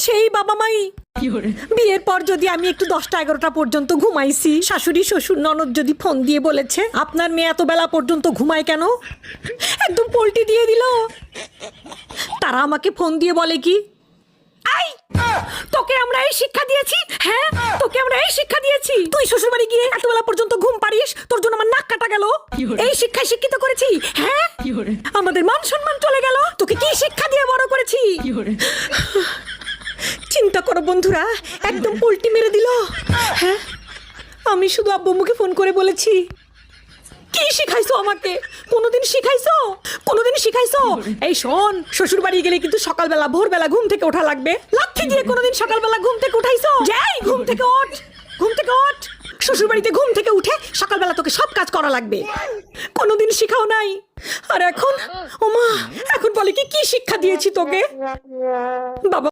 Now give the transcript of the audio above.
সেই বাবা মাই বিয়ের পর যদি আমি একটু 10টা 11টা পর্যন্ত ঘুমাইছি, শাশুড়ি শ্বশুর ননদ যদি ফোন দিয়ে বলেছে আপনার মেয়ে এত বেলা পর্যন্ত ঘুমায় কেন, একদম পল্টি দিয়ে দিল। তারা আমাকে ফোন দিয়ে বলে কি, আই তোকে আমরা এই শিক্ষা দিয়েছি, হ্যাঁ তোকে আমরা এই শিক্ষা দিয়েছি, তুই শ্বশুর বাড়ি গিয়ে এত বেলা পর্যন্ত ঘুম পারিস, তোর জন্য আমার নাক কাটা গেল, এই শিক্ষায় শিক্ষিত করেছি, হ্যাঁ আমাদের মান সম্মান চলে গেল, তোকে কি শিক্ষা দিয়ে বড় করেছি। চিন্তা করো বন্ধুরা, একদম পল্টি মেরে দিল। হ্যাঁ আমি শুধু আব্বু মুখে ফোন করে বলেছি, কি শিখাইছো আমাকে, কোনোদিন শিখাইছো, কোনোদিন শিখাইছো? এই শোন, শ্বশুর বাড়ি গেলে কিন্তু সকালবেলা ভোরবেলা ঘুম থেকে ওঠা লাগবে। লাথি দিয়ে কোনোদিন সকালবেলা ঘুম থেকে উঠাইছো? যাই ঘুম থেকে ওঠ, ঘুম থেকে ওঠ। শ্বশুর বাড়িতে ঘুম থেকে উঠে সকালবেলা তোকে সব কাজ করা লাগবে, কোনোদিন শিখাও নাই। আর এখন ওমা, এখন বলে কি, কি শিক্ষা দিয়েছি তোকে বাবা?